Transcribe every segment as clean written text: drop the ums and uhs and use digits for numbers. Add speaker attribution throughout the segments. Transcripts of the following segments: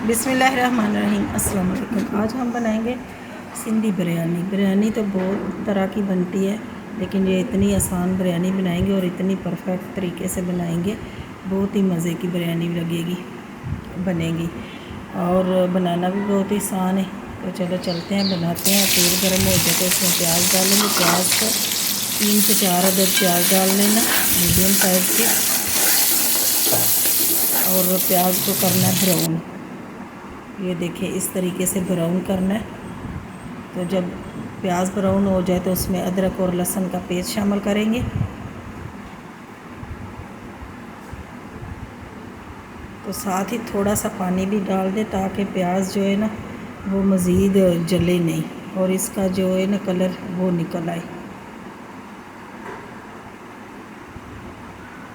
Speaker 1: बिस्मिल्लाहिर्रहमानिर्रहीम। अस्सलाम वालेकुम। आज हम बनाएंगे सिंधी बिरयानी। बिरयानी तो बहुत तरह की बनती है, लेकिन ये इतनी आसान बिरयानी बनाएंगे और इतनी परफेक्ट तरीके से बनाएंगे, बहुत ही मज़े की बिरयानी लगेगी, बनेगी और बनाना भी बहुत ही आसान है। तो चलो चलते हैं, बनाते हैं। तेल गर्म हो जाए तो उसमें प्याज डालेंगे। प्याज को 3 से 4 अदद प्याज डाल लेना, मीडियम साइज़ के, और प्याज को करना है ब्राउन। ये देखिए इस तरीके से ब्राउन करना है। तो जब प्याज ब्राउन हो जाए तो उसमें अदरक और लहसुन का पेस्ट शामिल करेंगे। तो साथ ही थोड़ा सा पानी भी डाल दें ताकि प्याज जो है ना वो मज़ीद जले नहीं और इसका जो है ना कलर वो निकल आए।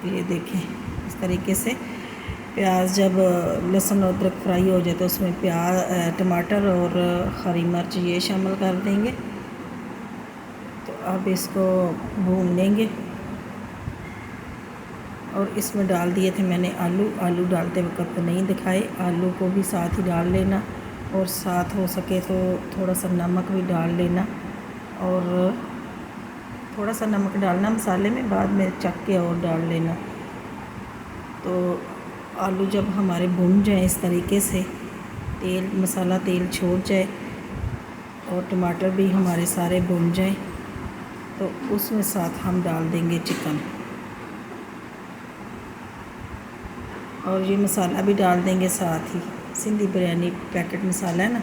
Speaker 1: ये देखें इस तरीके से प्याज जब लहसुन और अदरक फ्राई हो जाए तो उसमें टमाटर और हरी मिर्च ये शामिल कर देंगे। तो अब इसको भून लेंगे और इसमें डाल दिए थे मैंने आलू डालते वक्त नहीं दिखाए, आलू को भी साथ ही डाल लेना और साथ हो सके तो थोड़ा सा नमक भी डाल लेना और थोड़ा सा नमक डालना मसाले में, बाद में चख के और डाल लेना। तो आलू जब हमारे भुन जाए इस तरीके से, मसाला तेल छोड़ जाए और टमाटर भी हमारे सारे भुन जाए, तो उसमें साथ हम डाल देंगे चिकन और ये मसाला भी डाल देंगे साथ ही। सिंधी बिरयानी पैकेट मसाला है ना,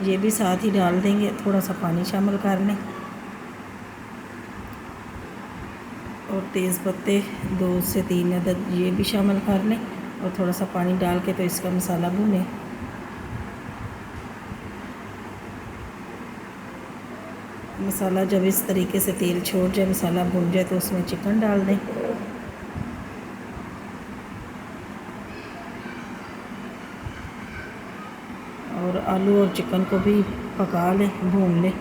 Speaker 1: ये भी साथ ही डाल देंगे। थोड़ा सा पानी शामिल कर लें और तेज़ पत्ते 2 से 3 अदद ये भी शामिल कर लें और थोड़ा सा पानी डाल के तो इसका मसाला भुने। मसाला जब इस तरीके से तेल छोड़ जाए, मसाला भुन जाए, तो उसमें चिकन डाल दें और आलू और चिकन को भी पका लें, भून लें।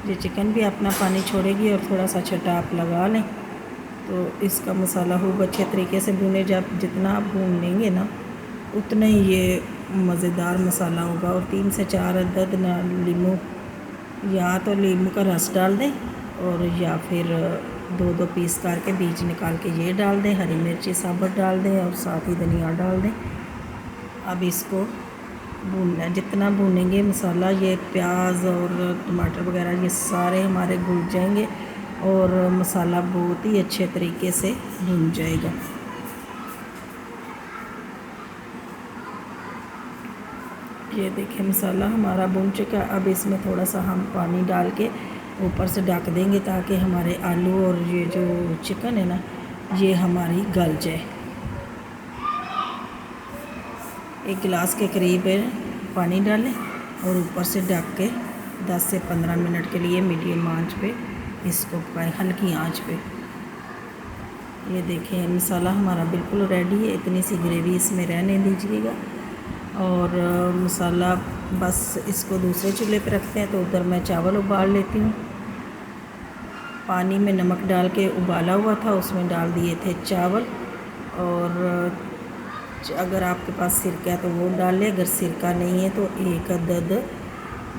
Speaker 1: ये चिकन भी अपना पानी छोड़ेगी और थोड़ा सा छटाप लगा लें। तो इसका मसाला खूब अच्छे तरीके से भुने। जब जितना आप भून लेंगे ना उतना ही ये मज़ेदार मसाला होगा। और 3 से 4 अदद ना लीमू, या तो लीमू का रस डाल दें और या फिर 2-2 पीस करके बीज निकाल के ये डाल दें। हरी मिर्ची साबुत डाल दें और साथ ही धनिया डाल दें। अब इसको भूनना है, जितना भूनेंगे मसाला, ये प्याज और टमाटर वगैरह ये सारे हमारे घुल जाएंगे और मसाला बहुत ही अच्छे तरीके से भुन जाएगा। ये देखिए मसाला हमारा भुन चुका। अब इसमें थोड़ा सा हम पानी डाल के ऊपर से ढक देंगे ताकि हमारे आलू और ये जो चिकन है ना ये हमारी गल जाए। 1 गिलास के करीब पानी डालें और ऊपर से ढक के 10 से 15 मिनट के लिए मीडियम आंच पे इसको पकाएं, हल्की आंच पे। ये देखें मसाला हमारा बिल्कुल रेडी है। इतनी सी ग्रेवी इसमें रहने दीजिएगा और मसाला बस इसको दूसरे चूल्हे पे रखते हैं। तो उधर मैं चावल उबाल लेती हूँ। पानी में नमक डाल के उबाला हुआ था, उसमें डाल दिए थे चावल और अगर आपके पास सिरका है तो वो डाल लें, अगर सिरका नहीं है तो 1 अदद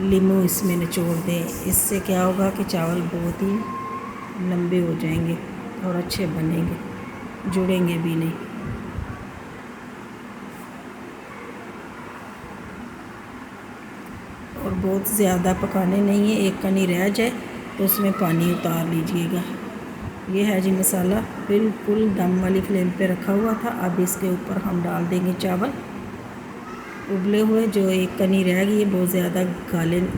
Speaker 1: लीमू इसमें निचोड़ दें। इससे क्या होगा कि चावल बहुत ही लंबे हो जाएंगे और अच्छे बनेंगे, जुड़ेंगे भी नहीं। और बहुत ज़्यादा पकाने नहीं है, एक कनी रह जाए तो उसमें पानी उतार लीजिएगा। ये है जी मसाला, बिल्कुल दम वाली फ्लेम पे रखा हुआ था। अब इसके ऊपर हम डाल देंगे चावल उबले हुए। जो एक कनी रह गई है, बहुत ज़्यादा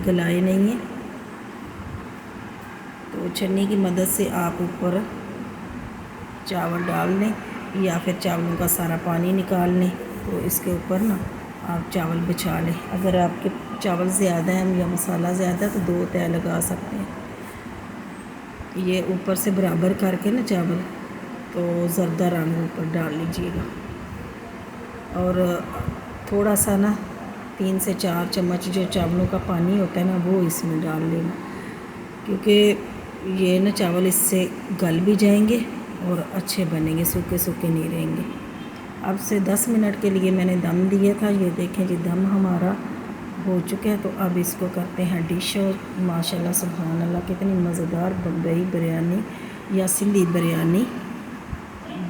Speaker 1: गलाए नहीं है, तो छन्नी की मदद से आप ऊपर चावल डाल लें या फिर चावलों का सारा पानी निकाल लें। तो इसके ऊपर ना आप चावल बिछा लें। अगर आपके चावल ज़्यादा हैं या मसाला ज़्यादा है तो 2 तह लगा सकते हैं। ये ऊपर से बराबर करके ना चावल, तो ज़र्दा रंग ऊपर डाल लीजिएगा और थोड़ा सा ना 3 से 4 चम्मच जो चावलों का पानी होता है ना वो इसमें डाल लेना, क्योंकि ये ना चावल इससे गल भी जाएंगे और अच्छे बनेंगे, सूखे सूखे नहीं रहेंगे। अब से 10 मिनट के लिए मैंने दम दिया था। ये देखें जी दम हमारा हो चुका है। तो अब इसको करते हैं डिश। और माशाल्लाह सुभान अल्लाह कितनी मज़ेदार बम्बई बिरयानी या सिंधी बिरयानी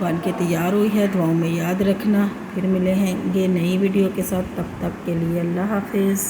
Speaker 1: बन के तैयार हुई है। दुआओं में याद रखना। फिर मिले हैं नई वीडियो के साथ, तब तक के लिए अल्लाह हाफिज़।